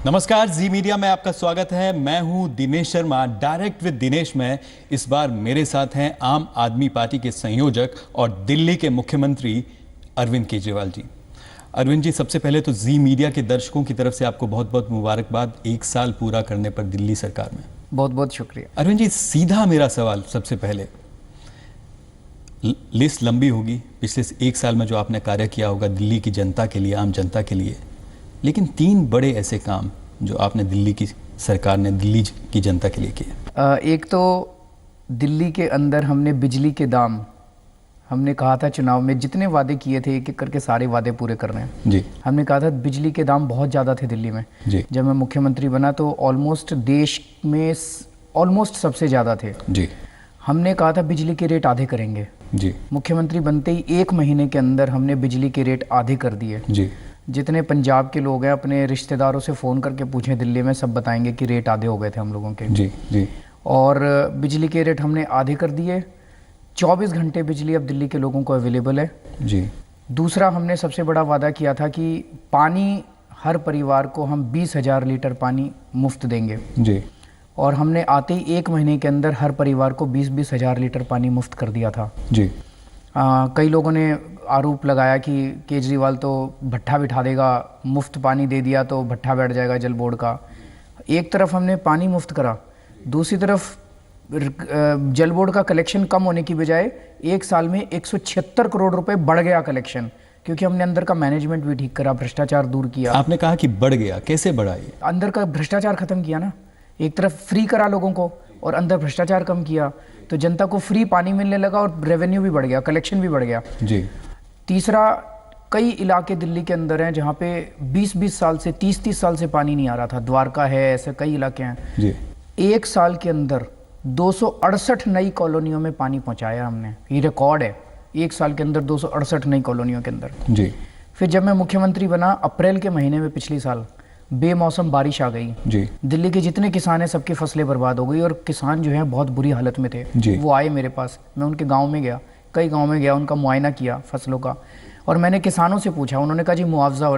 नमस्कार, जी मीडिया में आपका स्वागत है। मैं हूं दिनेश शर्मा, डायरेक्ट विद दिनेश में। इस बार मेरे साथ हैं आम आदमी पार्टी के संयोजक और दिल्ली के मुख्यमंत्री अरविंद केजरीवाल जी। अरविंद जी, सबसे पहले तो जी मीडिया के दर्शकों की तरफ से आपको बहुत बहुत मुबारकबाद 1 साल पूरा करने पर दिल्ली सरकार में। बहुत बहुत शुक्रिया। अरविंद जी, सीधा मेरा सवाल सबसे पहले, लिस्ट लंबी होगी पिछले 1 साल में जो आपने कार्य किया होगा दिल्ली की जनता के लिए, आम जनता के लिए, लेकिन 3 बड़े ऐसे काम जो आपने दिल्ली की सरकार ने दिल्ली की जनता के लिए किए। एक तो दिल्ली के अंदर हमने बिजली के दाम, हमने कहा था चुनाव में जितने वादे किए थे एक एक करके सारे वादे पूरे कर रहे हैं जी। हमने कहा था बिजली के दाम बहुत ज़्यादा थे दिल्ली में जी। जब मैं मुख्यमंत्री बना तो ऑलमोस्ट देश में ऑलमोस्ट सबसे ज़्यादा थे जी। हमने कहा था बिजली के रेट आधे करेंगे जी। मुख्यमंत्री बनते ही 1 महीने के अंदर हमने बिजली के रेट आधे कर दिए जी। जितने पंजाब के लोग हैं अपने रिश्तेदारों से फ़ोन करके पूछें दिल्ली में, सब बताएंगे कि रेट आधे हो गए थे हम लोगों के। जी। जी। और बिजली के रेट हमने आधे कर दिए। 24 घंटे बिजली अब दिल्ली के लोगों को अवेलेबल है जी। दूसरा, हमने सबसे बड़ा वादा किया था कि पानी हर परिवार को हम 20,000 लीटर पानी मुफ्त देंगे जी। और हमने आते ही 1 महीने के अंदर हर परिवार को 20-20 हज़ार लीटर पानी मुफ्त कर दिया था जी। कई लोगों ने आरोप लगाया कि केजरीवाल तो भट्ठा बिठा देगा, मुफ्त पानी दे दिया तो भट्ठा बैठ जाएगा जल बोर्ड का। एक तरफ हमने पानी मुफ्त करा, दूसरी तरफ जल बोर्ड का कलेक्शन कम होने की बजाय 1 साल में 176 करोड़ रुपए बढ़ गया कलेक्शन, क्योंकि हमने अंदर का मैनेजमेंट भी ठीक करा, भ्रष्टाचार दूर किया। आपने कहा कि बढ़ गया, कैसे बढ़ा ये? अंदर का भ्रष्टाचार खत्म किया ना, एक तरफ फ्री करा लोगों को और अंदर भ्रष्टाचार कम किया, तो जनता को फ्री पानी मिलने लगा और रेवेन्यू भी बढ़ गया, कलेक्शन भी बढ़ गया जी। तीसरा, कई इलाके दिल्ली के अंदर हैं जहाँ पे 20-20 साल से 30-30 साल से पानी नहीं आ रहा था। द्वारका है, ऐसे कई इलाके हैं जी। 1 साल के अंदर 268 नई कॉलोनियों में पानी पहुँचाया हमने, ये रिकॉर्ड है। 1 साल के अंदर 268 नई कॉलोनियों के अंदर। जी। फिर जब मैं मुख्यमंत्री बना, अप्रैल के महीने में पिछले साल बेमौसम बारिश आ गई जी। दिल्ली के जितने किसान हैं सबकी फसलें बर्बाद हो गई और किसान जो हैं बहुत बुरी हालत में थे जी। वो आए मेरे पास, मैं उनके गांव में गया, कई गांव में गया, उनका मुआयना किया फसलों का और मैंने किसानों से पूछा, उन्होंने कहा जी मुआवजा।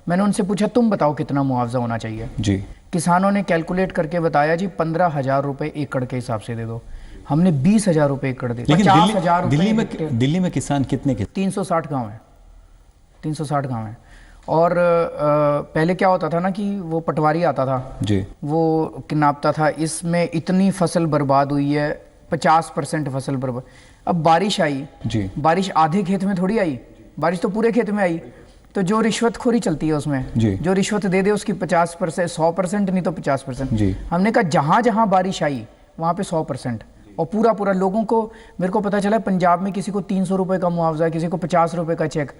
मैंने उनसे पूछा तुम बताओ कितना मुआवजा होना चाहिए जी। किसानों ने कैलकुलेट करके बताया जी 15,000 रुपये एकड़ के हिसाब से दे दो। हमने 20,000 रुपये एकड़ दे, 50,000 दिल्ली में किसान कितने के? 360 गाँव है, 360 गाँव है। और पहले क्या होता था ना कि वो पटवारी आता था जी, वो नापता था, इसमें इतनी फसल बर्बाद हुई है, 50% फसल बर्बाद। अब बारिश आई जी, बारिश आधे खेत में थोड़ी आई, बारिश तो पूरे खेत में आई, तो जो रिश्वतखोरी चलती है उसमें जी, जो रिश्वत दे दे उसकी 50%, 100% नहीं तो 50%। जी। हमने कहा जहाँ जहाँ बारिश आई वहाँ पे 100% और पूरा पूरा लोगों को। मेरे को पता चला पंजाब में किसी को 300 रुपये का मुआवजा, किसी को 50 रुपये का चेक।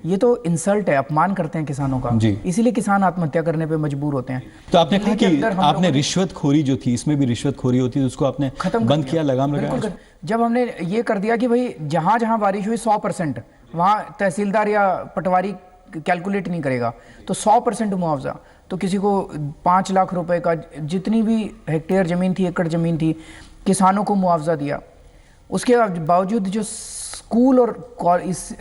ये तो इंसल्ट है, अपमान करते हैं किसानों का, इसीलिए किसान आत्महत्या करने पे मजबूर होते हैं। तो आपने कहा कि आपने रिश्वतखोरी जो थी, इसमें भी रिश्वतखोरी होती है, उसको आपने बंद किया, लगाम लगाया। जब हमने ये कर दिया कि भाई जहाँ जहाँ बारिश हुई 100%, वहाँ तहसीलदार या पटवारी कैलकुलेट नहीं करेगा, तो 100% मुआवजा। तो किसी को 5 लाख रुपए का, जितनी भी हेक्टेयर ज़मीन थी, एकड़ ज़मीन थी, किसानों को मुआवजा दिया। उसके बावजूद जो स्कूल और इस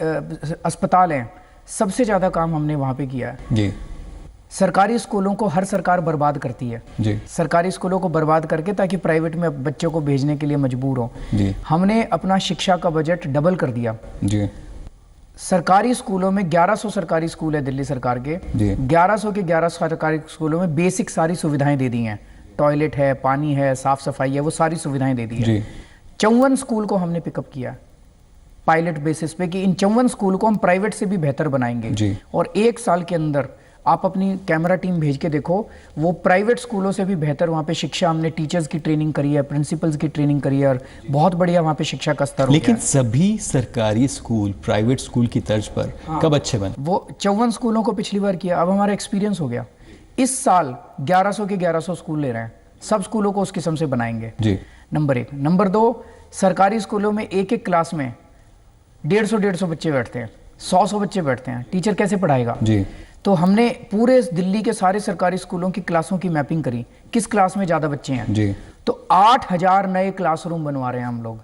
अस्पताल हैं, सबसे ज़्यादा काम हमने वहाँ पे किया है जी। सरकारी स्कूलों को हर सरकार बर्बाद करती है जी। सरकारी स्कूलों को बर्बाद करके ताकि प्राइवेट में बच्चों को भेजने के लिए मजबूर हो जी। हमने अपना शिक्षा का बजट डबल कर दिया जी। सरकारी स्कूलों में 1100 सरकारी स्कूल है दिल्ली सरकार के, 1100 के 11 सरकारी स्कूलों में बेसिक सारी सुविधाएं दे दी हैं, टॉयलेट है, पानी है, साफ सफाई है, वो सारी सुविधाएं दे दी है। 54 स्कूल को हमने पिकअप किया पायलट बेसिस पे कि इन 54 स्कूल को हम प्राइवेट से भी बेहतर बनाएंगे और 1 साल के अंदर आप अपनी कैमरा टीम भेज के देखो, वो प्राइवेट स्कूलों से भी बेहतर वहाँ पे शिक्षा, हमने टीचर्स की ट्रेनिंग करी है, प्रिंसिपल्स की ट्रेनिंग करी है और बहुत बढ़िया वहाँ पे शिक्षा का स्तर हो गया। लेकिन सभी सरकारी स्कूल प्राइवेट स्कूल की तर्ज पर कब अच्छे बने? वो 54 स्कूलों को पिछली बार किया, अब हमारा एक्सपीरियंस हो गया। इस साल 1100 के 1100 स्कूल ले रहे हैं, सब स्कूलों को उस किस्म से बनाएंगे जी। नंबर 1। नंबर 2, सरकारी स्कूलों में एक एक क्लास में 150 बच्चे बैठते हैं, 100 बच्चे बैठते हैं, टीचर कैसे पढ़ाएगा जी। तो हमने पूरे दिल्ली के सारे सरकारी स्कूलों की क्लासों की मैपिंग करी, किस क्लास में ज़्यादा बच्चे हैं जी। तो 8000 नए क्लासरूम बनवा रहे हैं हम लोग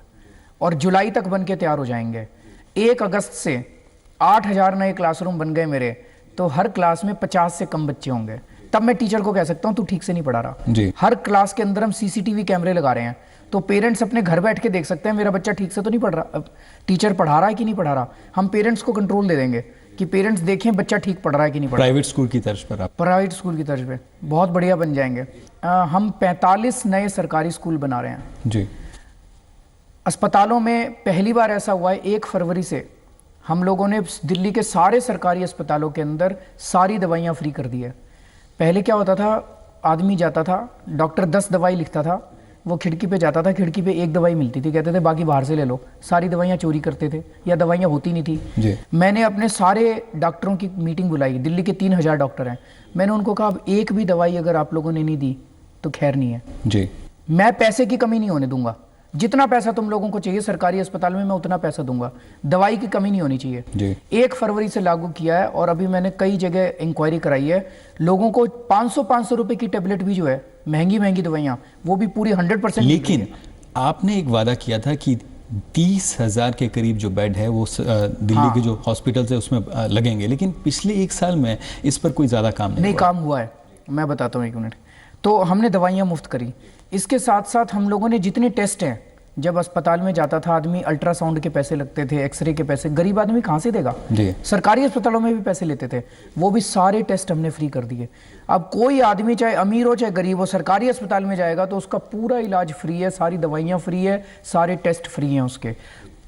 और जुलाई तक बन के तैयार हो जाएंगे। 1 अगस्त से 8000 नए क्लासरूम बन गए मेरे, तो हर क्लास में 50 से कम बच्चे होंगे। तब मैं टीचर को कह सकता हूँ तू ठीक से नहीं पढ़ा रहा। हर क्लास के अंदर हम सीसीटीवी कैमरे लगा रहे हैं, तो पेरेंट्स अपने घर बैठ के देख सकते हैं मेरा बच्चा ठीक से तो नहीं पढ़ रहा, टीचर पढ़ा रहा है कि नहीं पढ़ा रहा। हम पेरेंट्स को कंट्रोल दे देंगे कि पेरेंट्स देखें बच्चा ठीक पढ़ रहा है कि नहीं पढ़ रहा। प्राइवेट स्कूल की तर्ज पर आप प्राइवेट स्कूल की तर्ज पे बहुत बढ़िया बन जाएंगे। हम 45 नए सरकारी स्कूल बना रहे हैं जी। अस्पतालों में पहली बार ऐसा हुआ है 1 फरवरी से हम लोगों ने दिल्ली के सारे सरकारी अस्पतालों के अंदर सारी दवाइयाँ फ्री कर दी है। पहले क्या होता था, आदमी जाता था, डॉक्टर 10 दवाई लिखता था, वो खिड़की पे जाता था, खिड़की पे 1 दवाई मिलती थी, कहते थे बाकी बाहर से ले लो। सारी दवाइयाँ चोरी करते थे या दवाइयाँ होती नहीं थी जी। मैंने अपने सारे डॉक्टरों की मीटिंग बुलाई, दिल्ली के 3000 डॉक्टर हैं, मैंने उनको कहा अब एक भी दवाई अगर आप लोगों ने नहीं दी तो खैर नहीं है जी। मैं पैसे की कमी नहीं होने दूंगा, जितना पैसा तुम लोगों को चाहिए सरकारी अस्पताल में मैं उतना पैसा दूंगा, दवाई की कमी नहीं होनी चाहिए जी। 1 फरवरी से लागू किया है और अभी मैंने कई जगह इंक्वायरी कराई है, लोगों को 500 रुपए की टेबलेट भी जो है, महंगी दवाइयाँ, वो भी पूरी 100%। लेकिन आपने एक वादा किया था कि 30,000 के करीब जो बेड है वो दिल्ली के जो हॉस्पिटल है उसमें लगेंगे, लेकिन पिछले 1 साल में इस पर कोई ज्यादा काम नहीं काम हुआ है। मैं बताता हूँ 1 मिनट। तो हमने दवाइयाँ मुफ्त करी, इसके साथ साथ हम लोगों ने जितने टेस्ट हैं, जब अस्पताल में जाता था आदमी, अल्ट्रासाउंड के पैसे लगते थे, एक्सरे के पैसे, गरीब आदमी कहाँ से देगा जी। सरकारी अस्पतालों में भी पैसे लेते थे, वो भी सारे टेस्ट हमने फ्री कर दिए। अब कोई आदमी चाहे अमीर हो चाहे गरीब हो, सरकारी अस्पताल में जाएगा तो उसका पूरा इलाज फ्री है, सारी दवाइयाँ फ्री है, सारे टेस्ट फ्री हैं उसके।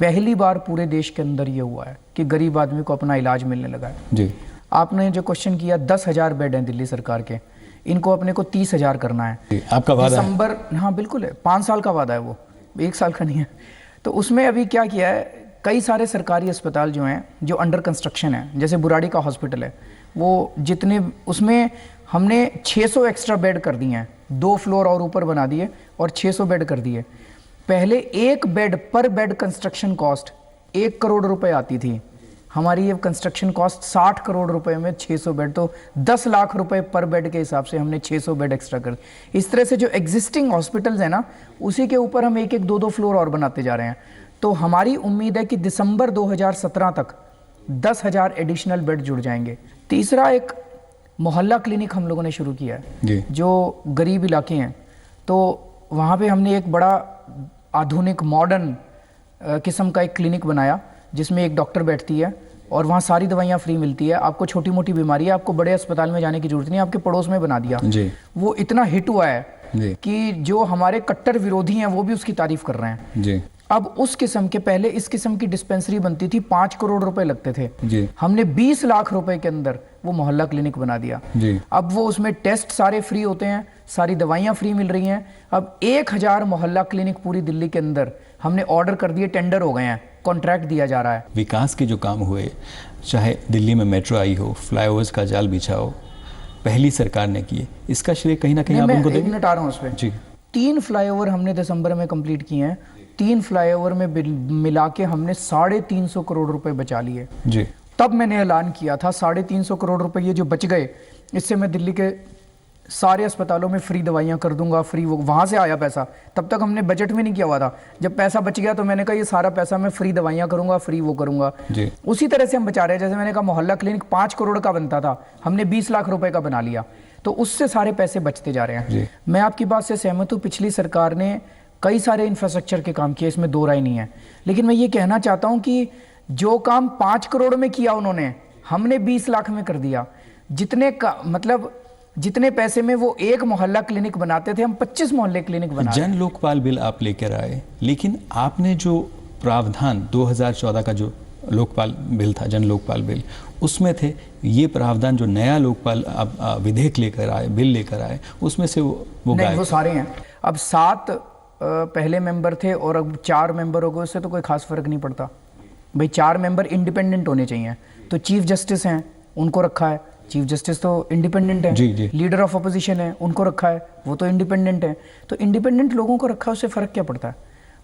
पहली बार पूरे देश के अंदर ये हुआ है कि गरीब आदमी को अपना इलाज मिलने लगा है जी। आपने जो क्वेश्चन किया, 10,000 बेड हैं दिल्ली सरकार के, इनको अपने को 30,000 करना है। आपका वादा दिसंबर, हाँ बिल्कुल है, 5 साल का वादा है, वो 1 साल का नहीं है। तो उसमें अभी क्या किया है, कई सारे सरकारी अस्पताल जो हैं जो अंडर कंस्ट्रक्शन है, जैसे बुराड़ी का हॉस्पिटल है, वो जितने उसमें हमने 600 एक्स्ट्रा बेड कर दिए हैं, 2 फ्लोर और ऊपर बना दिए और 600 बेड कर दिए। पहले 1 बेड पर बेड कंस्ट्रक्शन कॉस्ट 1 करोड़ रुपए आती थी, हमारी ये कंस्ट्रक्शन कॉस्ट 60 करोड़ रुपए में 600 बेड, तो 10 लाख रुपए पर बेड के हिसाब से हमने 600 बेड एक्स्ट्रा कर। इस तरह से जो एग्जिस्टिंग हॉस्पिटल्स हैं ना, उसी के ऊपर हम 1-1, 2-2 फ्लोर और बनाते जा रहे हैं। तो हमारी उम्मीद है कि दिसंबर 2017 तक 10,000 एडिशनल बेड जुड़ जाएंगे। तीसरा, एक मोहल्ला क्लिनिक हम लोगों ने शुरू किया है, जो गरीब इलाके हैं, तो वहाँ पे हमने एक बड़ा आधुनिक मॉडर्न किस्म का एक क्लिनिक बनाया, जिसमें एक डॉक्टर बैठती है और वहाँ सारी दवाइयाँ फ्री मिलती है। आपको छोटी मोटी बीमारी है, आपको बड़े अस्पताल में जाने की जरूरत नहीं, आपके पड़ोस में बना दिया जी। वो इतना हिट हुआ है कि जो हमारे कट्टर विरोधी हैं वो भी उसकी तारीफ कर रहे हैं जी। अब उस किस्म के, पहले इस किस्म की डिस्पेंसरी बनती थी, 5 करोड़ रुपए लगते थे जी। हमने 20 लाख रुपए के अंदर वो मोहल्ला क्लिनिक बना दिया जी। अब वो उसमें टेस्ट सारे फ्री होते हैं, सारी दवाइयाँ फ्री मिल रही हैं। अब 1000 मोहल्ला क्लिनिक पूरी दिल्ली के अंदर हमने ऑर्डर कर दिए, टेंडर हो गए हैं, कॉन्ट्रैक्ट दिया जा रहा है। विकास के जो काम हुए, चाहे दिल्ली में मेट्रो आई हो, फ्लाईओवर्स का जाल बिछा हो, पहली सरकार ने किए, इसका श्रेय कहीं ना कहीं आप उनको देंगे। 1 मिनट आ रहा हूँ उस पर जी। 3 फ्लाईओवर हमने दिसंबर में कंप्लीट किए हैं, 3 फ्लाईओवर में मिला के हमने 350 करोड़ रुपए बचा लिए जी। तब मैंने ऐलान किया था 350 करोड़ रुपए ये जो बच गए, इससे मैं दिल्ली के सारे अस्पतालों में फ्री दवाइयाँ कर दूंगा, फ्री। वो वहाँ से आया पैसा, तब तक हमने बजट में नहीं किया हुआ था। जब पैसा बच गया तो मैंने कहा ये सारा पैसा मैं फ्री दवाइयाँ करूंगा, फ्री वो करूंगा जी। उसी तरह से हम बचा रहे हैं। जैसे मैंने कहा मोहल्ला क्लिनिक 5 करोड़ का बनता था, हमने 20 लाख रुपए का बना लिया, तो उससे सारे पैसे बचते जा रहे हैं। मैं आपकी बात से सहमत हूँ, पिछली सरकार ने कई सारे इंफ्रास्ट्रक्चर के काम किए, इसमें 2 राय नहीं है। लेकिन मैं ये कहना चाहता हूँ कि जो काम 5 करोड़ में किया उन्होंने, हमने 20 लाख में कर दिया। जितने का मतलब जितने पैसे में वो 1 मोहल्ला क्लिनिक बनाते थे, हम 25 मोहल्ले क्लिनिक बना। जन लोकपाल बिल आप लेकर आए, लेकिन आपने जो प्रावधान 2014 का जो लोकपाल बिल था, जन लोकपाल बिल, उसमें थे ये प्रावधान, जो नया लोकपाल आप विधेयक लेकर आए, बिल लेकर आए, उसमें से वो नहीं, वो सारे हैं। अब 7 पहले मेंबर थे और अब 4 मेंबर हो गए, उससे तो कोई खास फर्क नहीं पड़ता भाई। 4 मेंबर इंडिपेंडेंट होने चाहिए। तो चीफ जस्टिस हैं, उनको रखा है, चीफ जस्टिस तो इंडिपेंडेंट है जी, जी। लीडर ऑफ अपोजिशन है, उनको रखा है, वो तो इंडिपेंडेंट है। तो इंडिपेंडेंट लोगों को रखा है, उससे फर्क क्या पड़ता है?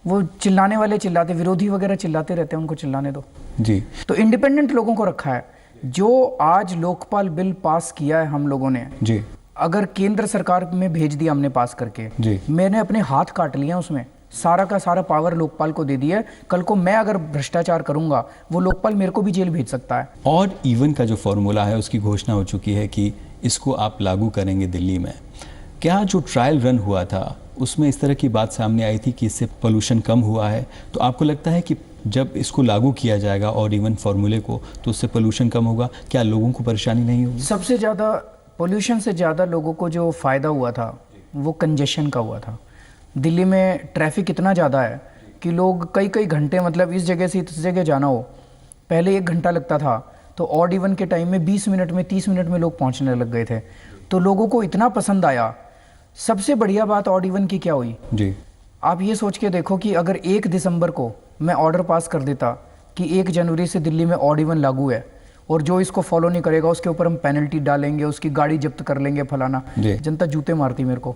वो चिल्लाने वाले चिल्लाते, विरोधी वगैरह चिल्लाते रहते हैं, उनको चिल्लाने दो जी। तो इंडिपेंडेंट लोगों को रखा है। जो आज लोकपाल बिल पास किया है हम लोगों ने जी, अगर केंद्र सरकार में भेज दिया हमने पास करके जी, मैंने अपने हाथ काट लिया उसमें, सारा का सारा पावर लोकपाल को दे दिया है। कल को मैं अगर भ्रष्टाचार करूंगा, वो लोकपाल मेरे को भी जेल भेज सकता है। और इवन का जो फॉर्मूला है उसकी घोषणा हो चुकी है कि इसको आप लागू करेंगे दिल्ली में। क्या जो ट्रायल रन हुआ था उसमें इस तरह की बात सामने आई थी कि इससे पोल्यूशन कम हुआ है, तो आपको लगता है कि जब इसको लागू किया जाएगा और इवन फार्मूले को, तो उससे पोल्यूशन कम होगा? क्या लोगों को परेशानी नहीं होगी? सबसे ज़्यादा पोल्यूशन से ज़्यादा लोगों को जो फ़ायदा हुआ था वो कंजेशन का हुआ था। दिल्ली में ट्रैफिक इतना ज़्यादा है कि लोग कई कई घंटे, मतलब इस जगह से इस जगह जाना हो, पहले 1 घंटा लगता था, तो ऑड इवन के टाइम में 20 मिनट में 30 मिनट में लोग पहुंचने लग गए थे। तो लोगों को इतना पसंद आया। सबसे बढ़िया बात ऑड इवन की क्या हुई जी, आप ये सोच के देखो कि अगर 1 दिसंबर को मैं ऑर्डर पास कर देता कि 1 जनवरी से दिल्ली में ऑड इवन लागू है और जो इसको फॉलो नहीं करेगा उसके ऊपर हम पेनल्टी डालेंगे, उसकी गाड़ी जब्त कर लेंगे, फलाना, जनता जूते मारती मेरे को।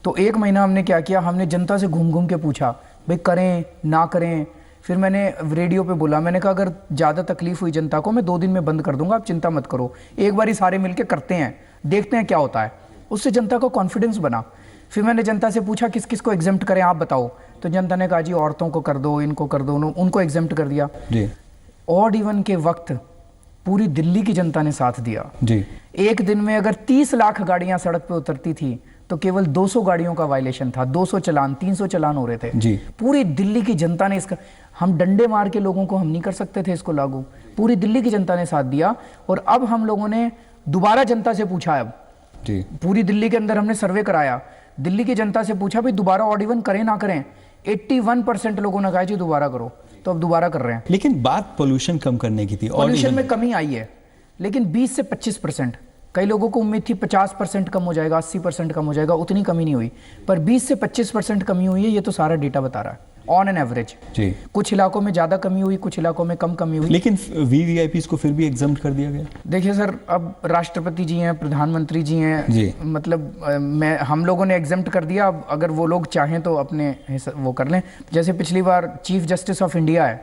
तो 1 महीना हमने क्या किया, हमने जनता से घूम घूम के पूछा भाई करें ना करें। फिर मैंने रेडियो पे बोला, मैंने कहा अगर ज़्यादा तकलीफ हुई जनता को मैं 2 दिन में बंद कर दूंगा, आप चिंता मत करो, एक बार ही सारे मिलके करते हैं, देखते हैं क्या होता है। उससे जनता को कॉन्फिडेंस बना। फिर मैंने जनता से पूछा किस किस को एग्जेम्प्ट करें आप बताओ, तो जनता ने कहा जी औरतों को कर दो, इनको कर दो, उनको एग्जेम्प्ट कर दिया जी। ऑड इवन के वक्त पूरी दिल्ली की जनता ने साथ दिया जी। 1 दिन में अगर 30 लाख गाड़ियां सड़क पे उतरती थी तो केवल 200 गाड़ियों का वायलेशन था, 200 चलान, 300 चलान हो रहे थे जी। पूरी दिल्ली की जनता ने इसका, हम डंडे मार के लोगों को हम नहीं कर सकते थे इसको लागू, पूरी दिल्ली की जनता ने साथ दिया। और अब हम लोगों ने दोबारा जनता से पूछा, अब जी पूरी दिल्ली के अंदर हमने सर्वे कराया, दिल्ली की जनता से पूछा भाई दोबारा ऑड इवन करें ना करें, 81% लोगों ने कहा जी दोबारा करो, तो अब दोबारा कर रहे हैं। लेकिन बात पोल्यूशन कम करने की थी, पोल्यूशन में कमी आई है लेकिन 20 से 25%, कई लोगों को उम्मीद थी 50% कम हो जाएगा, 80% कम हो जाएगा, उतनी कमी नहीं हुई, पर 20 से 25% कमी हुई है, ये तो सारा डेटा बता रहा है ऑन एन एवरेज जी। कुछ इलाकों में ज्यादा कमी हुई, कुछ इलाकों में कम कमी हुई, लेकिन वीवीआईपीज़ को फिर भी एग्जम्प्ट कर दिया गया। देखिए सर, अब राष्ट्रपति जी हैं, प्रधानमंत्री जी हैं जी, मतलब हम लोगों ने एग्जम्प्ट कर दिया, अब अगर वो लोग चाहें तो अपने वो कर लें। जैसे पिछली बार चीफ जस्टिस ऑफ इंडिया है,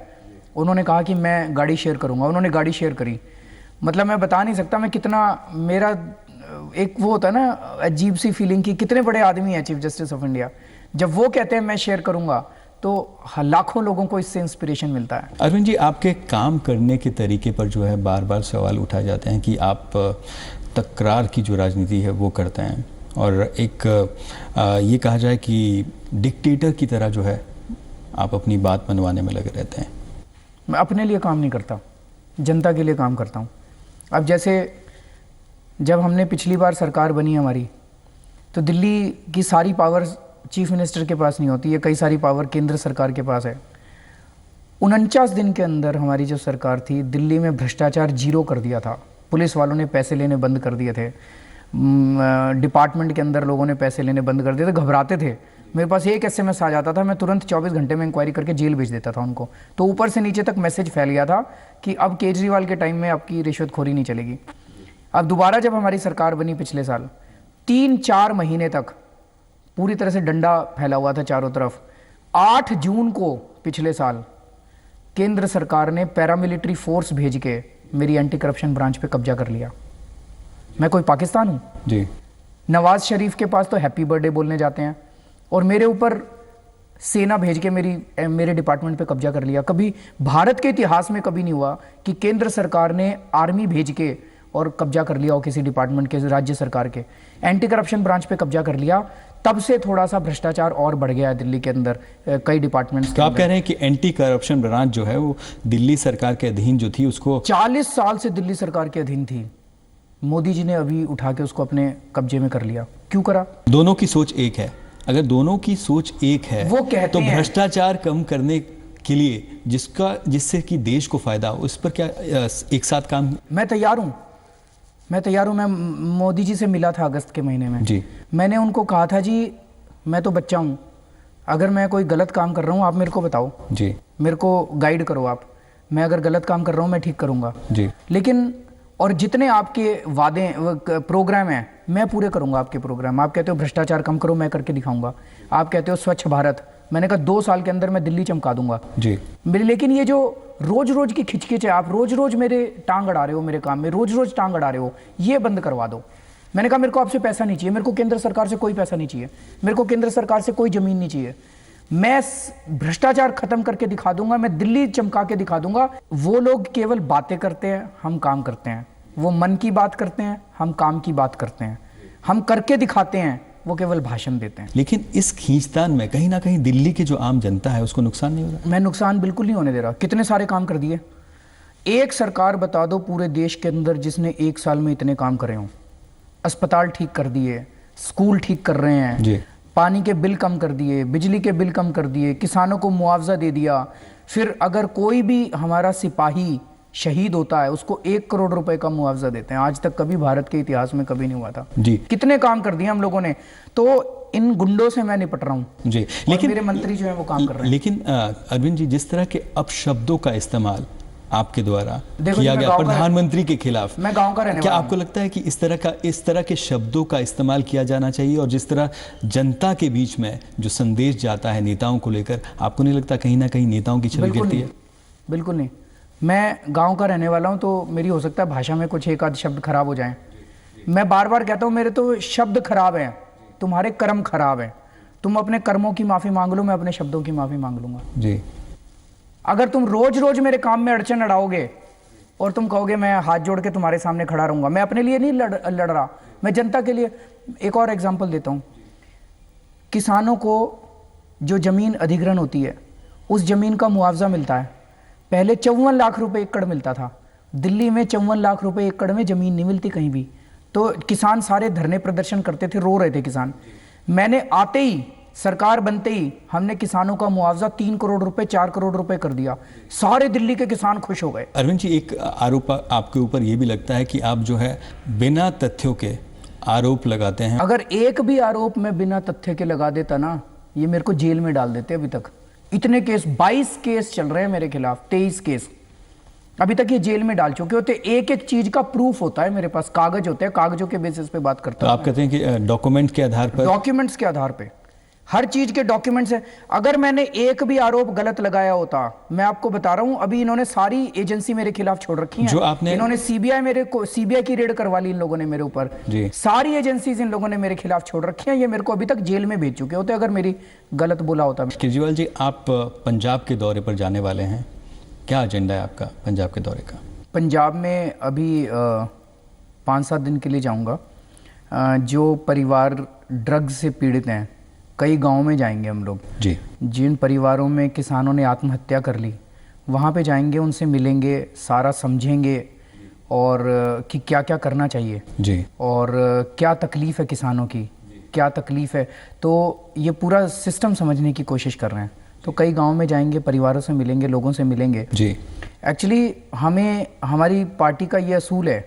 उन्होंने कहा कि मैं गाड़ी शेयर करूंगा, उन्होंने गाड़ी शेयर करी, मतलब मैं बता नहीं सकता मैं कितना, मेरा एक वो होता है ना अजीब सी फीलिंग की कितने बड़े आदमी हैं चीफ जस्टिस ऑफ इंडिया, जब वो कहते हैं मैं शेयर करूंगा तो लाखों लोगों को इससे इंस्पिरेशन मिलता है। अरविंद जी, आपके काम करने के तरीके पर जो है बार बार सवाल उठाए जाते हैं कि आप तकरार की जो राजनीति है वो करते हैं, और एक ये कहा जाए कि डिक्टेटर की तरह जो है आप अपनी बात मनवाने में लगे रहते हैं। मैं अपने लिए काम नहीं करता, जनता के लिए काम करता हूँ। अब जैसे जब हमने पिछली बार सरकार बनी हमारी, तो दिल्ली की सारी पावर चीफ मिनिस्टर के पास नहीं होती है, कई सारी पावर केंद्र सरकार के पास है। 49 दिन के अंदर हमारी जो सरकार थी, दिल्ली में भ्रष्टाचार 0 कर दिया था। पुलिस वालों ने पैसे लेने बंद कर दिए थे, डिपार्टमेंट के अंदर लोगों ने पैसे लेने बंद कर दिए थे, घबराते थे। मेरे पास एक SMS आ जाता था, मैं तुरंत 24 घंटे में इंक्वायरी करके जेल भेज देता था उनको। तो ऊपर से नीचे तक मैसेज फैल गया था कि अब केजरीवाल के टाइम में आपकी रिश्वतखोरी नहीं चलेगी। अब दोबारा जब हमारी सरकार बनी पिछले साल, 3-4 महीने तक पूरी तरह से डंडा फैला हुआ था चारों तरफ। 8 जून को पिछले साल केंद्र सरकार ने पैरामिलिट्री फोर्स भेज के मेरी एंटी करप्शन ब्रांच पे कब्जा कर लिया। मैं कोई पाकिस्तान हूं जी? नवाज शरीफ के पास तो हैप्पी बर्थडे बोलने जाते हैं और मेरे ऊपर सेना भेज के मेरे डिपार्टमेंट पे कब्जा कर लिया। कभी भारत के इतिहास में कभी नहीं हुआ कि केंद्र सरकार ने आर्मी भेज के और कब्जा कर लिया हो किसी डिपार्टमेंट के, राज्य सरकार के। एंटी करप्शन ब्रांच पे कब्जा कर लिया, तब से थोड़ा सा भ्रष्टाचार और बढ़ गया है दिल्ली के अंदर कई डिपार्टमेंट्स। तो आप कह रहे हैं कि एंटी करप्शन ब्रांच जो है वो दिल्ली सरकार के अधीन जो थी उसको 40 साल से दिल्ली सरकार के अधीन थी, मोदी जी ने अभी उठा के उसको अपने कब्जे में कर लिया। क्यों करा? दोनों की सोच एक है। अगर दोनों की सोच एक है वो कहते तो भ्रष्टाचार कम करने के लिए जिससे कि देश को फायदा हो, उस पर क्या एक साथ काम? मैं तैयार हूं, मैं मोदी जी से मिला था अगस्त के महीने में जी। मैंने उनको कहा था जी मैं तो बच्चा हूं, अगर मैं कोई गलत काम कर रहा हूं आप मेरे को बताओ जी, मेरे को गाइड करो आप, मैं अगर गलत काम कर रहा हूं मैं ठीक करूंगा जी। लेकिन और जितने आपके वादे प्रोग्राम हैं मैं पूरे करूंगा आपके प्रोग्राम। आप कहते हो भ्रष्टाचार कम करो, मैं करके दिखाऊंगा। आप कहते हो स्वच्छ भारत, मैंने कहा 2 साल के अंदर मैं दिल्ली चमका दूंगा जी। लेकिन ये जो रोज रोज की खिचखिच है, आप रोज रोज मेरे टांग अड़ा रहे हो, मेरे काम में रोज रोज टांग अड़ा रहे हो, ये बंद करवा दो। मैंने कहा मेरे को आपसे पैसा नहीं चाहिए, मेरे को केंद्र सरकार से कोई पैसा नहीं चाहिए, मेरे को केंद्र सरकार से कोई जमीन नहीं चाहिए, मैं भ्रष्टाचार खत्म करके दिखा दूंगा, मैं दिल्ली चमका के दिखा दूंगा। वो लोग केवल बातें करते हैं, हम काम करते हैं। वो मन की बात करते हैं, हम काम की बात करते हैं, हम करके दिखाते हैं, वो केवल भाषण देते हैं। लेकिन इस खींचतान में कहीं ना कहीं दिल्ली की जो आम जनता है उसको नुकसान नहीं हो रहा? मैं नुकसान बिल्कुल नहीं होने दे रहा। कितने सारे काम कर दिए। एक सरकार बता दो पूरे देश के अंदर जिसने 1 साल में इतने काम करे हों। अस्पताल ठीक कर दिए, स्कूल ठीक कर रहे हैं जी। पानी के बिल कम कर दिए, बिजली के बिल कम कर दिए, किसानों को मुआवजा दे दिया। फिर अगर कोई भी हमारा सिपाही शहीद होता है उसको 1 करोड़ रुपए का मुआवजा देते हैं। आज तक कभी भारत के इतिहास में कभी नहीं हुआ था जी। कितने काम कर दिए हम लोगों ने। तो इन गुंडों से मैं निपट रहा हूं जी। लेकिन मेरे मंत्री जो है वो काम कर रहे हैं। लेकिन अरविंद जी, जिस तरह के अपशब्दों का इस्तेमाल आपके द्वारा किया गया प्रधानमंत्री के खिलाफ, मैं गांव का रहने क्या वाला आपको लगता है कि इस तरह के शब्दों का इस्तेमाल किया जाना चाहिए? और जिस तरह जनता के बीच में जो संदेश जाता है नेताओं को लेकर, आपको नहीं लगता कहीं ना कहीं नेताओं की छवि गिरती है? बिल्कुल नहीं। मैं गांव का रहने वाला हूं तो मेरी हो सकता है भाषा में कुछ एक आध शब्द खराब हो जाएं। मैं बार बार कहता हूं मेरे तो शब्द खराब हैं, तुम्हारे कर्म खराब हैं। तुम अपने कर्मों की माफी मांग लो, मैं अपने शब्दों की माफी मांग लूंगा जी। अगर तुम रोज रोज मेरे काम में अड़चन अड़ाओगे और तुम कहोगे मैं हाथ जोड़ के तुम्हारे सामने खड़ा रहूंगा, मैं अपने लिए नहीं लड़ रहा, मैं जनता के लिए। एक और एग्जाम्पल देता हूं। किसानों को जो जमीन अधिग्रहण होती है उस जमीन का मुआवजा मिलता है। पहले 54 लाख रुपए एकड़ मिलता था। दिल्ली में 54 लाख रुपए एकड़ में जमीन नहीं मिलती कहीं भी। तो किसान सारे धरने प्रदर्शन करते थे, रो रहे थे किसान। मैंने आते ही, सरकार बनते ही हमने किसानों का मुआवजा 3 करोड़ रुपए 4 करोड़ रुपए कर दिया। सारे दिल्ली के किसान खुश हो गए। अरविंद जी, एक आरोप आपके ऊपर ये भी लगता है कि आप जो है बिना तथ्यों के आरोप लगाते हैं। अगर एक भी आरोप मैं बिना तथ्य के लगा देता ना, ये मेरे को जेल में डाल देते। अभी तक इतने केस, 22 केस चल रहे हैं मेरे खिलाफ, 23 केस अभी तक ये जेल में डाल चुके होते। एक एक चीज का प्रूफ होता है मेरे पास, कागज होते हैं, कागजों के बेसिस पे बात करता हूं। तो आप कहते हैं कि डॉक्यूमेंट के आधार पर? डॉक्यूमेंट्स के आधार पे, हर चीज के डॉक्यूमेंट्स है। अगर मैंने एक भी आरोप गलत लगाया होता, मैं आपको बता रहा हूं, अभी इन्होंने सारी एजेंसी मेरे खिलाफ छोड़ रखी है। जो आपने इन्होंने सीबीआई की रेड करवा ली इन लोगों ने मेरे ऊपर। सारी एजेंसीज इन लोगों ने मेरे खिलाफ छोड़ रखी है। ये मेरे को अभी तक जेल में भेज चुके होते अगर मेरी गलत बोला होता। केजरीवाल जी, आप पंजाब के दौरे पर जाने वाले हैं, क्या एजेंडा है आपका पंजाब के दौरे का? पंजाब में अभी 5-7 दिन के लिए जाऊंगा। जो परिवार ड्रग्स से पीड़ित हैं, कई गांव में जाएंगे हम लोग जी। जिन परिवारों में किसानों ने आत्महत्या कर ली, वहाँ पे जाएंगे, उनसे मिलेंगे, सारा समझेंगे और कि क्या क्या करना चाहिए जी, और क्या तकलीफ़ है किसानों की, क्या तकलीफ़ है। तो ये पूरा सिस्टम समझने की कोशिश कर रहे हैं। तो कई गांव में जाएंगे, परिवारों से मिलेंगे, लोगों से मिलेंगे जी। एक्चुअली हमें, हमारी पार्टी का ये असूल है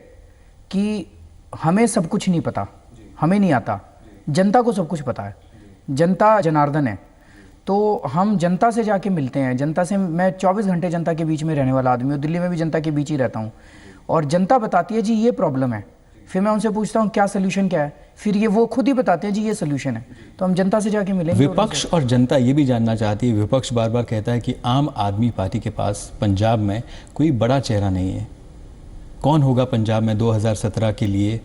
कि हमें सब कुछ नहीं पता, हमें नहीं आता, जनता को सब कुछ पता है। जनता जनार्दन है, तो हम जनता से जाके मिलते हैं। जनता से, मैं 24 घंटे जनता के बीच में रहने वाला आदमी हूँ, दिल्ली में भी जनता के बीच ही रहता हूँ। और जनता बताती है जी ये प्रॉब्लम है, फिर मैं उनसे पूछता हूँ क्या सोल्यूशन क्या है, फिर ये वो खुद ही बताते हैं जी ये सोल्यूशन है। तो हम जनता से जाके मिलेंगे। विपक्ष और जनता ये भी जानना चाहती है, विपक्ष बार बार कहता है कि आम आदमी पार्टी के पास पंजाब में कोई बड़ा चेहरा नहीं है। कौन होगा पंजाब में 2017 के लिए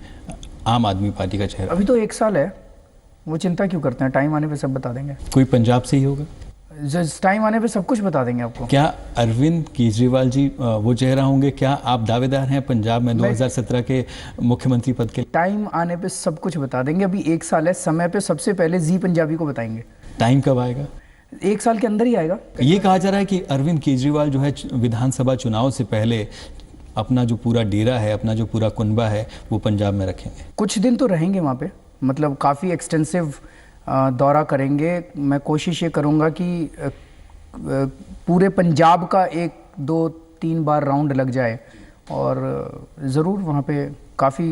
आम आदमी पार्टी का चेहरा? अभी तो 1 साल है, वो चिंता क्यों करते हैं, टाइम आने पे सब बता देंगे। कोई पंजाब से ही होगा? टाइम आने पे सब कुछ बता देंगे आपको। क्या अरविंद केजरीवाल जी वो चेहरा होंगे? क्या आप दावेदार हैं पंजाब में 2017 के मुख्यमंत्री पद के? टाइम आने पे सब कुछ बता देंगे। अभी 1 साल है, समय पे सबसे पहले जी पंजाबी को बताएंगे। टाइम कब आएगा? 1 साल के अंदर ही आएगा। ये कहा जा रहा है कि अरविंद केजरीवाल जो है विधानसभा चुनाव से पहले अपना जो पूरा डेरा है, अपना जो पूरा कुनबा है, वो पंजाब में रखेंगे। कुछ दिन तो रहेंगे वहाँ पे, मतलब काफ़ी एक्सटेंसिव दौरा करेंगे। मैं कोशिश ये करूँगा कि पूरे पंजाब का 1-2-3 बार राउंड लग जाए और ज़रूर वहाँ पे काफ़ी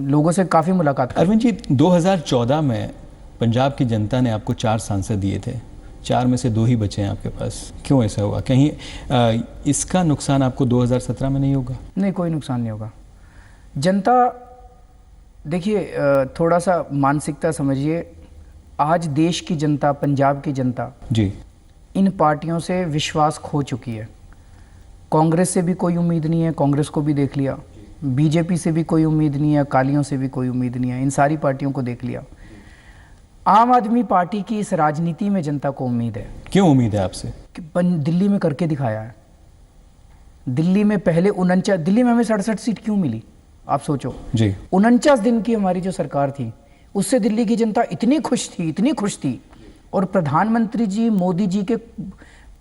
लोगों से काफ़ी मुलाकात। अरविंद जी, 2014 में पंजाब की जनता ने आपको 4 सांसद दिए थे, 4 में से 2 ही बचे हैं आपके पास। क्यों ऐसा हुआ? कहीं इसका नुकसान आपको 2017 में नहीं होगा? नहीं, कोई नुकसान नहीं होगा। जनता, देखिए थोड़ा सा मानसिकता समझिए। आज देश की जनता, पंजाब की जनता जी, इन पार्टियों से विश्वास खो चुकी है। कांग्रेस से भी कोई उम्मीद नहीं है, कांग्रेस को भी देख लिया। बीजेपी से भी कोई उम्मीद नहीं है, अकालियों से भी कोई उम्मीद नहीं है, इन सारी पार्टियों को देख लिया। आम आदमी पार्टी की इस राजनीति में जनता को उम्मीद है। क्यों उम्मीद है आपसे? कि दिल्ली में करके दिखाया है। दिल्ली में पहले 49, दिल्ली में हमें 67 सीट क्यों मिली? आप सोचो जी, 49 दिन की हमारी जो सरकार थी, उससे दिल्ली की जनता इतनी खुश थी। और प्रधानमंत्री जी, मोदी जी के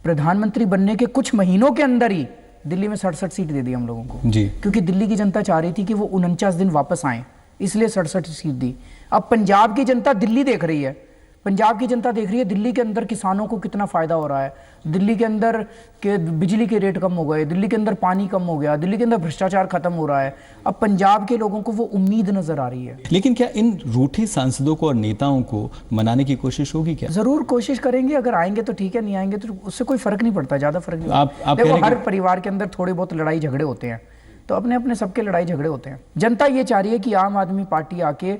प्रधानमंत्री बनने के कुछ महीनों के अंदर ही दिल्ली में 67 सीट दे दी हम लोगों को जी, क्योंकि दिल्ली की जनता चाह रही थी कि वो 49 दिन वापस आए, इसलिए 67 सीट दी। अब पंजाब की जनता दिल्ली देख रही है, पंजाब की जनता देख रही है दिल्ली के अंदर किसानों को कितना फायदा हो रहा है, दिल्ली के अंदर के बिजली के रेट कम हो गए, दिल्ली के अंदर पानी कम हो गया, दिल्ली के अंदर भ्रष्टाचार खत्म हो रहा है। अब पंजाब के लोगों को वो उम्मीद नजर आ रही है। लेकिन क्या इन रूठे सांसदों को और नेताओं को मनाने की कोशिश होगी क्या? जरूर कोशिश करेंगे, अगर आएंगे तो ठीक है, नहीं आएंगे तो उससे कोई फर्क नहीं पड़ता, ज्यादा फर्क नहीं आप देखो, हर परिवार के अंदर थोड़े बहुत लड़ाई झगड़े होते हैं, तो अपने अपने सबके लड़ाई झगड़े होते हैं। जनता ये चाह रही है कि आम आदमी पार्टी आके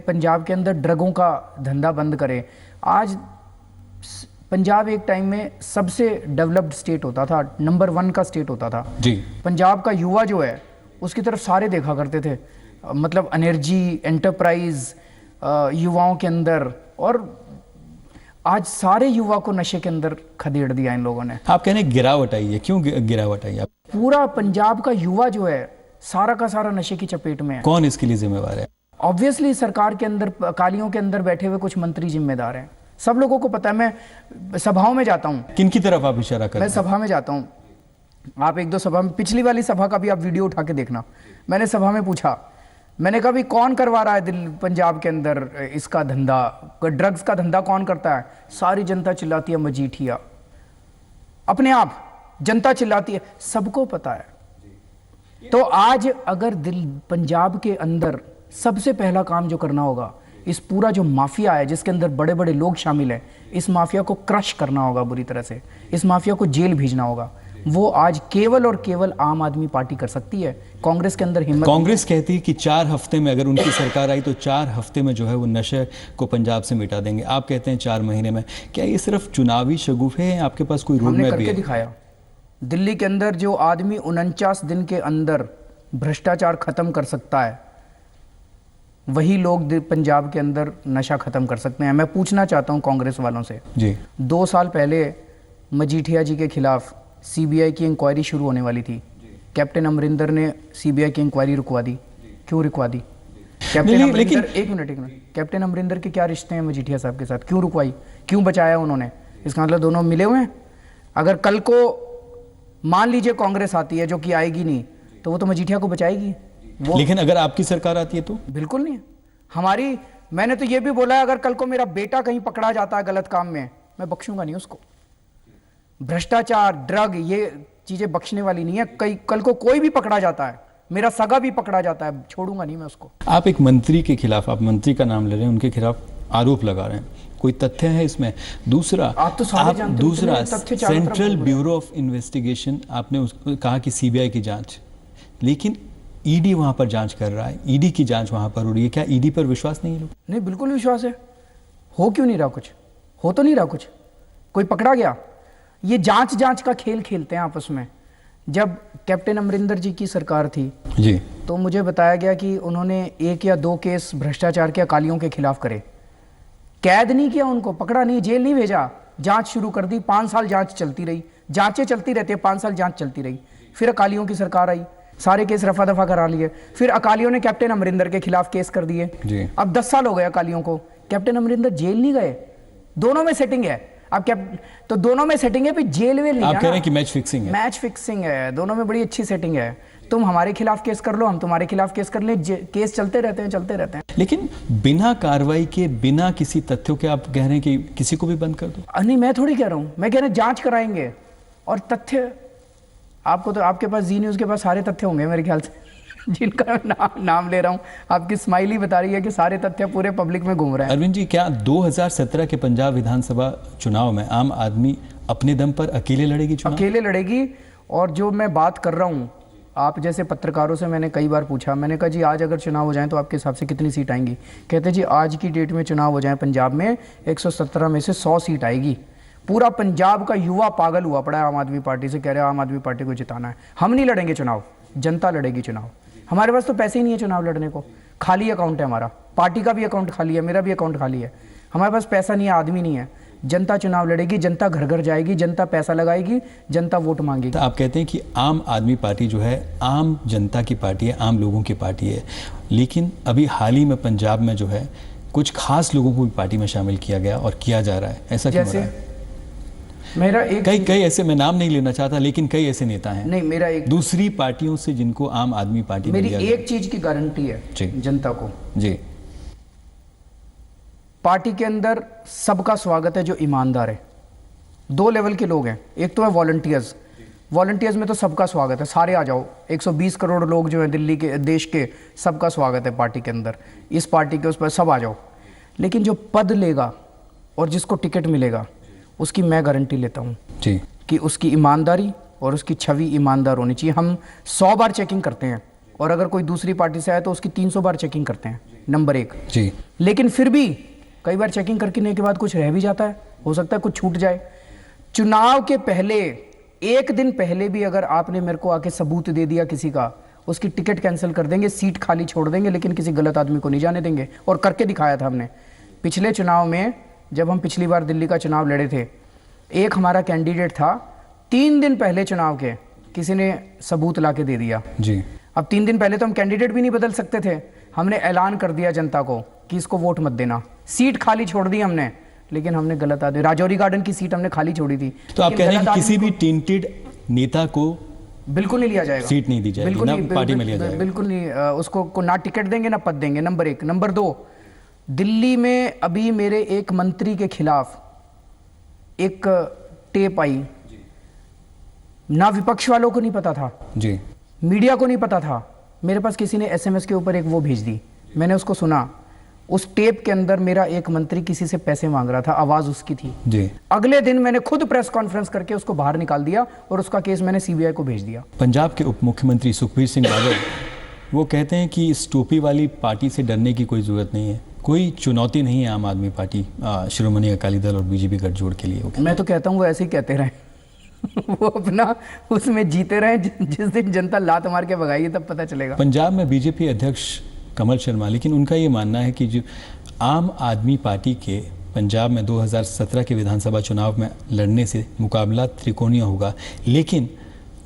पंजाब के अंदर ड्रगों का धंधा बंद करे। आज पंजाब एक टाइम में सबसे डेवलप्ड स्टेट होता था, नंबर 1 का स्टेट होता था जी। पंजाब का युवा जो है उसकी तरफ सारे देखा करते थे, मतलब एनर्जी, एंटरप्राइज युवाओं के अंदर, और आज सारे युवा को नशे के अंदर खदेड़ दिया इन लोगों ने। आप कह रहे हैं गिरावट आई है, क्यों गिरावट आई है? पूरा पंजाब का युवा जो है सारा का सारा नशे की चपेट में है। कौन इसके लिए जिम्मेवार है? ऑब्वियसली सरकार के अंदर, अकालियों के अंदर बैठे हुए कुछ मंत्री जिम्मेदार हैं, सब लोगों को पता है। मैं सभाओं में जाता हूँ। किन की तरफ आप इशारा कर रहे मैं हैं? सभा में जाता हूँ, आप एक दो सभा में, पिछली वाली सभा का भी आप वीडियो उठा के देखना, मैंने सभा में पूछा, मैंने कहा भी कौन करवा रहा है पंजाब के अंदर इसका धंधा, ड्रग्स का धंधा कौन करता है? सारी जनता चिल्लाती है मजीठिया, अपने आप जनता चिल्लाती है, सबको पता है। तो आज अगर पंजाब के अंदर सबसे पहला काम जो करना होगा, इस पूरा जो माफिया है जिसके अंदर बड़े बड़े लोग शामिल हैं, इस माफिया को क्रश करना होगा बुरी तरह से, इस माफिया को जेल भेजना होगा। वो आज केवल और केवल आम आदमी पार्टी कर सकती है, कांग्रेस के अंदर हिम्मत। कांग्रेस कहती है कि 4 हफ्ते में अगर उनकी सरकार आई तो 4 हफ्ते में जो है वो नशे को पंजाब से मिटा देंगे। आप कहते हैं 4 महीने में। क्या ये सिर्फ चुनावी शगुफे हैं? आपके पास कोई रोड मैप भी है? हमने करके दिखाया। दिल्ली के अंदर जो आदमी 49 दिन के अंदर भ्रष्टाचार खत्म कर सकता है, वही लोग पंजाब के अंदर नशा खत्म कर सकते हैं। मैं पूछना चाहता हूं कांग्रेस वालों से जी, 2 साल पहले मजीठिया जी के खिलाफ सीबीआई की इंक्वायरी शुरू होने वाली थी, कैप्टन अमरिंदर ने सीबीआई की इंक्वायरी रुकवा दी। क्यों रुकवा दी? कैप्टन अमरिंदर, एक मिनट, कैप्टन अमरिंदर के क्या रिश्ते हैं मजीठिया साहब के साथ? क्यों रुकवाई, क्यों बचाया उन्होंने? इसका मतलब दोनों मिले हुए हैं। अगर कल को मान लीजिए कांग्रेस आती है, जो कि आएगी नहीं, तो वो तो मजीठिया को बचाएगी। लेकिन अगर आपकी सरकार आती है तो? बिल्कुल नहीं। हमारी, मैंने तो ये भी बोला है, अगर कल को मेरा बेटा कहीं पकड़ा जाता है गलत काम में, मैं बख्शूंगा नहीं उसको। भ्रष्टाचार, ड्रग, ये चीजें बख्शने वाली नहीं है। कल को कोई भी पकड़ा जाता है, मेरा सगा भी पकड़ा जाता है, छोड़ूंगा नहीं मैं उसको। आप एक मंत्री के खिलाफ, आप मंत्री का नाम ले रहे हैं, उनके खिलाफ आरोप लगा रहे हैं, कोई तथ्य है इसमें? दूसरा, आप तो सारे जानते हो, दूसरा तथ्य चारों तरफ सेंट्रल बोल ब्यूरो ऑफ इन्वेस्टिगेशन, आपने कहा कि सीबीआई की जांच, लेकिन ईडी वहां पर जांच कर रहा है, ईडी की जांच वहां पर हो रही है। क्या ईडी पर विश्वास नहीं है लोग? नहीं, बिल्कुल विश्वास है। हो क्यों नहीं रहा कुछ? हो तो नहीं रहा कुछ, कोई पकड़ा गया? ये जांच का खेल खेलते हैं आपस में। जब कैप्टन अमरिंदर जी की सरकार थी जी, तो मुझे बताया गया कि उन्होंने 1 या 2 केस भ्रष्टाचार के अकालियों के खिलाफ करे, कैद नहीं किया उनको, पकड़ा नहीं, जेल नहीं भेजा, जांच शुरू कर दी। 5 साल जांच चलती रही, जांचें चलती रहती है, 5 साल जांच चलती रही। फिर अकालियों की सरकार आई, सारे केस रफा दफा करा लिए। फिर अकालियों ने कैप्टन अमरिंदर के खिलाफ केस कर दिए। अब 10 साल हो गए अकालियों को, कैप्टन अमरिंदर जेल नहीं गए। दोनों में सेटिंग है। अब तो दोनों में सेटिंग है, फिर जेल वेल नहीं। आप कह रहे हैं कि मैच फिक्सिंग है? मैच फिक्सिंग है, दोनों में बड़ी अच्छी सेटिंग है। तुम हमारे खिलाफ केस कर लो, हम तुम्हारे खिलाफ केस कर ले, केस चलते रहते हैं। लेकिन बिना कार्रवाई के, बिना किसी तथ्यों के आप कह रहे हैं कि किसी को भी बंद कर दो? नहीं, मैं थोड़ी कह रहा हूं, मैं कह रहा हूं जांच कराएंगे और तथ्य आपको, तो आपके पास जी न्यूज़ के पास सारे तथ्य होंगे मेरे ख्याल से जिनका नाम ले रहा हूं। आपकी स्माइल ही बता रही है कि सारे तथ्य पूरे पब्लिक में घूम रहे हैं। अरविंद जी, क्या 2017 के पंजाब विधानसभा चुनाव में आम आदमी अपने दम पर अकेले लड़ेगी चुनाव? अकेले लड़ेगी। और जो मैं बात कर रहा हूं, आप जैसे पत्रकारों से मैंने कई बार पूछा, मैंने कहा जी आज अगर चुनाव हो जाए तो आपके हिसाब से कितनी सीट आएंगी? कहते जी आज की डेट में चुनाव हो जाए पंजाब में 117 में से 100 सीट आएगी। पूरा पंजाब का युवा पागल हुआ पड़ा है आम आदमी पार्टी से, कह रहे हैं आम आदमी पार्टी को जिताना है। हम नहीं लड़ेंगे चुनाव, जनता लड़ेगी चुनाव। हमारे पास तो पैसे ही नहीं है चुनाव लड़ने को, खाली अकाउंट है हमारा, पार्टी का भी अकाउंट खाली है, मेरा भी अकाउंट खाली है। हमारे पास पैसा नहीं है, आदमी नहीं है। जनता चुनाव लड़ेगी, जनता घर घर जाएगी, जनता पैसा लगाएगी, जनता वोट मांगेगी। तो आप कहते हैं कि आम आदमी पार्टी जो है आम जनता की पार्टी है, आम लोगों की पार्टी है, लेकिन अभी हाल ही में पंजाब में जो है कुछ खास लोगों को भी पार्टी में शामिल किया गया और किया जा रहा है, ऐसा क्यों हो रहा है? मेरा एक कई ऐसे, मैं नाम नहीं लेना चाहता, लेकिन कई ऐसे नेता हैं नहीं, मेरा एक दूसरी पार्टियों से जिनको आम आदमी पार्टी मेरी एक चीज की गारंटी है जनता को जी, पार्टी के अंदर सबका स्वागत है जो ईमानदार है। दो लेवल के लोग हैं, एक तो है वॉलंटियर्स, वॉलंटियर्स में तो सबका स्वागत है, सारे आ जाओ, 120 करोड़ लोग जो हैं दिल्ली के, देश के, सबका स्वागत है पार्टी के अंदर, इस पार्टी के उस पर सब आ जाओ। लेकिन जो पद लेगा और जिसको टिकट मिलेगा उसकी मैं गारंटी लेता हूँ जी कि उसकी ईमानदारी और उसकी छवि ईमानदार होनी चाहिए। हम 100 बार चेकिंग करते हैं और अगर कोई दूसरी पार्टी से आए तो उसकी 300 बार चेकिंग करते हैं, नंबर 1 जी। लेकिन फिर भी कई बार चेकिंग करने के बाद कुछ रह भी जाता है, हो सकता है कुछ छूट जाए। चुनाव के पहले, एक दिन पहले भी अगर आपने मेरे को आके सबूत दे दिया किसी का, उसकी टिकट कैंसिल कर देंगे, सीट खाली छोड़ देंगे, लेकिन किसी गलत आदमी को नहीं जाने देंगे। और करके दिखाया था हमने पिछले चुनाव में, जब हम पिछली बार दिल्ली का चुनाव लड़े थे, एक हमारा कैंडिडेट था, 3 दिन पहले चुनाव के किसी ने सबूत ला के दे दिया जी। अब 3 दिन पहले तो हम कैंडिडेट भी नहीं बदल सकते थे, हमने ऐलान कर दिया जनता को कि इसको वोट मत देना, सीट खाली छोड़ दी हमने, लेकिन हमने गलत आदमी, राजौरी गार्डन की सीट हमने खाली छोड़ी थी। तो आप कह रहे हैं किसी भी टेंटेड नेता को बिल्कुल नहीं लिया जाएगा, सीट नहीं दी जाएगी, ना पार्टी में लिया जाएगा, बिल्कुल नहीं, उसको ना टिकट देंगे ना पद देंगे, नंबर 1। नंबर 2, दिल्ली में अभी मेरे एक मंत्री के खिलाफ एक टेप आई, ना विपक्ष वालों को नहीं पता था जी, मीडिया को नहीं पता था, मेरे पास किसी ने SMS के ऊपर एक वो भेज दी, मैंने उसको सुना। उस टेप के अंदर मेरा एक मंत्री किसी से पैसे मांग रहा था, आवाज उसकी थी जी। अगले दिन मैंने खुद प्रेस कॉन्फ्रेंस करके उसको बाहर निकाल दिया और उसका केस मैंने CBI को भेज दिया। पंजाब के उप मुख्यमंत्री सुखबीर सिंह बादल वो कहते हैं कि इस टोपी वाली पार्टी से डरने की कोई जरूरत नहीं है, कोई चुनौती नहीं है आम आदमी पार्टी, श्रोमणी अकाली दल और BJP गठजोड़ के लिए। मैं तो कहता हूँ वो ऐसे ही कहते रहे वो अपना उसमें जीते रहे, जिस दिन जनता लात मार के भगाएगी तब पता चलेगा। पंजाब में BJP अध्यक्ष कमल शर्मा, लेकिन उनका ये मानना है कि जो आम आदमी पार्टी के पंजाब में 2017 के विधानसभा चुनाव में लड़ने से मुकाबला त्रिकोणीय होगा, लेकिन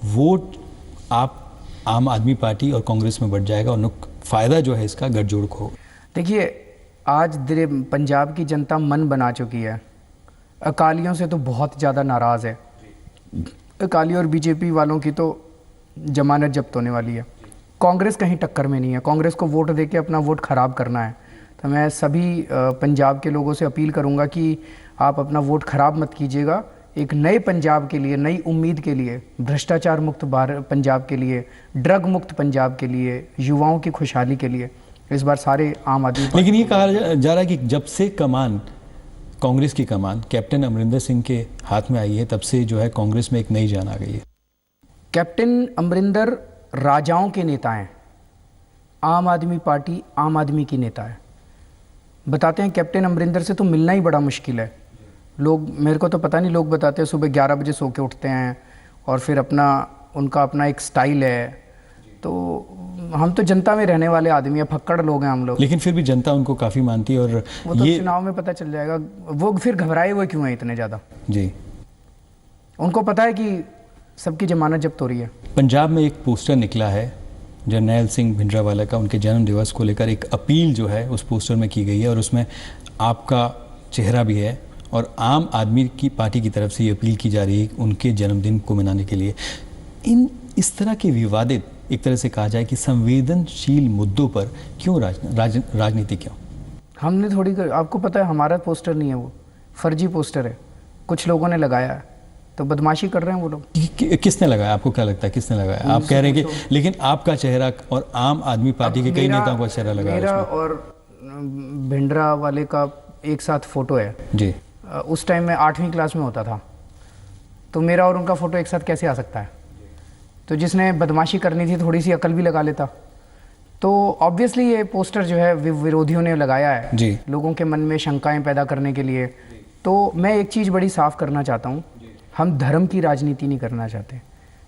वोट आप आम आदमी पार्टी और कांग्रेस में बढ़ जाएगा और फायदा जो है इसका गठजोड़ को होगा। देखिए, आज पंजाब की जनता मन बना चुकी है, अकालियों से तो बहुत ज़्यादा नाराज़ है, अकाली और BJP वालों की तो जमानत जब्त होने वाली है, कांग्रेस कहीं टक्कर में नहीं है, कांग्रेस को वोट देके अपना वोट ख़राब करना है। तो मैं सभी पंजाब के लोगों से अपील करूंगा कि आप अपना वोट ख़राब मत कीजिएगा, एक नए पंजाब के लिए, नई उम्मीद के लिए, भ्रष्टाचार मुक्त पंजाब के लिए, ड्रग मुक्त पंजाब के लिए, युवाओं की खुशहाली के लिए इस बार सारे आम आदमी। लेकिन ये कहा जा रहा है कि जब से कमान, कांग्रेस की कमान कैप्टन अमरिंदर सिंह के हाथ में आई है, तब से जो है कांग्रेस में एक नई जान आ गई है। कैप्टन अमरिंदर राजाओं के नेता हैं, आम आदमी पार्टी आम आदमी की नेता है। बताते हैं कैप्टन अमरिंदर से तो मिलना ही बड़ा मुश्किल है। लोग, मेरे को तो पता नहीं, लोग बताते हैं सुबह 11 बजे सो के उठते हैं और फिर उनका अपना एक स्टाइल है। तो हम तो जनता में रहने वाले आदमी है, फक्कड़ लोग हैं हम लोग, लेकिन फिर भी जनता उनको काफ़ी मानती है। और वो तो चुनाव में पता चल जाएगा, वो फिर घबराए हुए क्यों है इतने ज़्यादा जी। उनको पता है कि सबकी जमानत जब्त हो रही है। पंजाब में एक पोस्टर निकला है जरनैल सिंह भिंडरावाला का, उनके जन्म दिवस को लेकर एक अपील जो है उस पोस्टर में की गई है और उसमें आपका चेहरा भी है और आम आदमी की पार्टी की तरफ से ये अपील की जा रही है उनके जन्मदिन को मनाने के लिए। इस तरह के विवादित, एक तरह से कहा जाए कि संवेदनशील मुद्दों पर क्यों राजनीति क्यों? हमने थोड़ी आपको पता है हमारा पोस्टर नहीं है, वो फर्जी पोस्टर है, कुछ लोगों ने लगाया है, तो बदमाशी कर रहे हैं वो लोग। किसने लगाया? आपको क्या लगता है किसने लगाया? आप कह रहे हैं कि लेकिन आपका चेहरा और आम आदमी पार्टी के कई नेताओं का चेहरा लगाया। मेरा और भिंडरा वाले का एक साथ फोटो है जी। उस टाइम में 8वीं क्लास में होता था, तो मेरा और उनका फोटो एक साथ कैसे आ सकता है? तो जिसने बदमाशी करनी थी थोड़ी सी अकल भी लगा लेता। तो ऑब्वियसली ये पोस्टर जो है विरोधियों ने लगाया है जी, लोगों के मन में शंकाएं पैदा करने के लिए। तो मैं एक चीज़ बड़ी साफ करना चाहता हूँ, हम धर्म की राजनीति नहीं करना चाहते,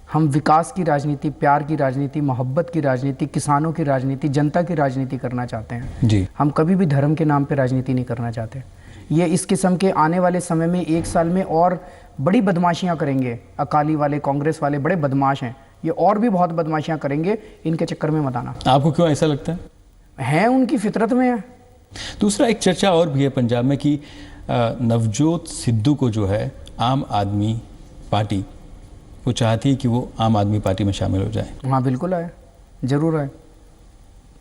हम विकास की राजनीति, प्यार की राजनीति, मोहब्बत की राजनीति, किसानों की राजनीति, जनता की राजनीति करना चाहते हैं जी। हम कभी भी धर्म के नाम पे राजनीति नहीं करना चाहते। ये इस किस्म के आने वाले समय में 1 साल में और बड़ी बदमाशियां करेंगे। अकाली वाले, कांग्रेस वाले बड़े बदमाश हैं, ये और भी बहुत बदमाशियां करेंगे, इनके चक्कर में मत आना। आपको क्यों ऐसा लगता है? उनकी फितरत में है। दूसरा एक चर्चा और भी है पंजाब में कि नवजोत सिद्धू को जो है आम आदमी पार्टी वो चाहती है कि वो आम आदमी पार्टी में शामिल हो जाए। हाँ बिल्कुल आए, जरूर आए,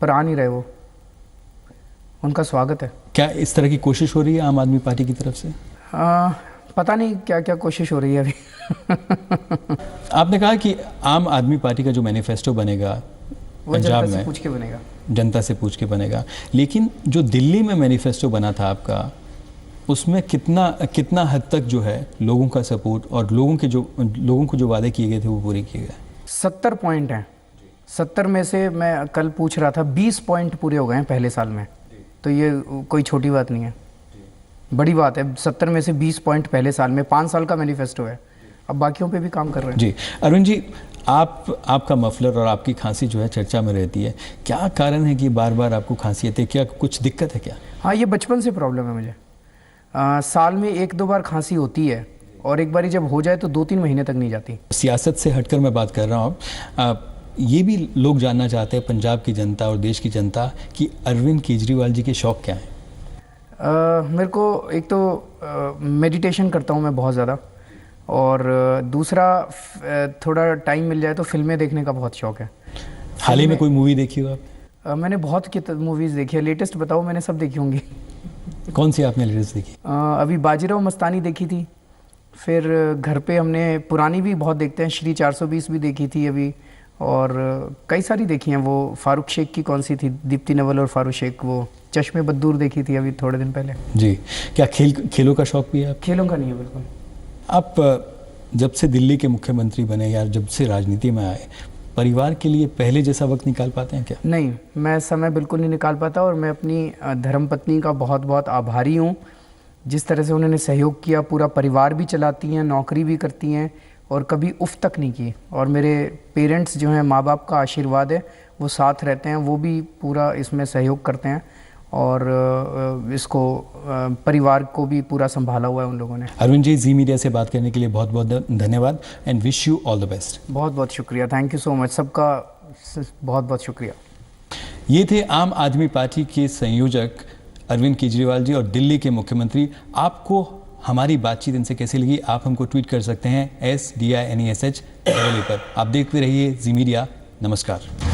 पर आ नहीं रहे वो। उनका स्वागत है। क्या इस तरह की कोशिश हो रही है आम आदमी पार्टी की तरफ से? पता नहीं क्या क्या कोशिश हो रही है अभी। आपने कहा कि आम आदमी पार्टी का जो मैनिफेस्टो बनेगा पंजाब में पूछ के बनेगा, जनता से पूछ के बनेगा, लेकिन जो दिल्ली में मैनिफेस्टो बना था आपका, उसमें कितना हद तक जो है लोगों का सपोर्ट और लोगों को जो वादे किए गए थे वो पूरे किए गए? 70 पॉइंट हैं। 70 में से मैं कल पूछ रहा था 20 पॉइंट पूरे हो गए हैं पहले साल में, तो ये कोई छोटी बात नहीं है, बड़ी बात है। 70 में से 20 पॉइंट पहले साल में, 5 साल का मैनिफेस्टो है। अब बाकियों पे भी काम कर रहे हैं। जी अरविंद जी, आपका मफलर और आपकी खांसी जो है चर्चा में रहती है, क्या कारण है कि बार बार आपको खांसी आती है? क्या कुछ दिक्कत है क्या? हाँ, ये बचपन से प्रॉब्लम है मुझे। साल में 1-2 बार खांसी होती है, और एक बारी जब हो जाए तो 2-3 महीने तक नहीं जाती। सियासत से हटकर मैं बात कर रहा हूँ, ये भी लोग जानना चाहते हैं, पंजाब की जनता और देश की जनता, कि अरविंद केजरीवाल जी के शौक क्या हैं? मेरे को एक तो मेडिटेशन करता हूँ मैं बहुत ज़्यादा, और दूसरा थोड़ा टाइम मिल जाए तो फिल्में देखने का बहुत शौक है। हाल ही में कोई मूवी देखी हो आप? मैंने बहुत मूवीज़ देखी है। लेटेस्ट बताओ, मैंने सब देखी होंगी। कौन सी आपने लेटेस्ट देखी? अभी बाजीराव मस्तानी देखी थी, फिर घर पे हमने पुरानी भी बहुत देखते हैं, श्री 420 भी देखी थी अभी, और कई सारी देखी हैं। वो फारूक शेख की कौन सी थी, दीप्ति नवल और फारूक शेख, वो चश्मे बद्दूर देखी थी अभी थोड़े दिन पहले। जी, क्या खेलों का शौक भी है आप? खेलों का नहीं है बिल्कुल। आप जब से दिल्ली के मुख्यमंत्री बने या जब से राजनीति में आए, परिवार के लिए पहले जैसा वक्त निकाल पाते हैं क्या? नहीं, मैं समय बिल्कुल नहीं निकाल पाता, और मैं अपनी धर्मपत्नी का बहुत बहुत आभारी हूँ। जिस तरह से उन्होंने सहयोग किया, पूरा परिवार भी चलाती हैं, नौकरी भी करती हैं, और कभी उफ तक नहीं की। और मेरे पेरेंट्स जो हैं, माँ बाप का आशीर्वाद है, वो साथ रहते हैं, वो भी पूरा इसमें सहयोग करते हैं, और इसको परिवार को भी पूरा संभाला हुआ है उन लोगों ने। अरविंद जी, जी मीडिया से बात करने के लिए बहुत बहुत धन्यवाद, and wish you all the best. बहुत बहुत शुक्रिया, थैंक यू सो मच, सबका बहुत बहुत शुक्रिया। ये थे आम आदमी पार्टी के संयोजक अरविंद केजरीवाल जी और दिल्ली के मुख्यमंत्री। आपको हमारी बातचीत इनसे कैसी लगी, आप हमको ट्वीट कर सकते हैं SDINESH पर। आप देखते रहिए जी मीडिया। नमस्कार।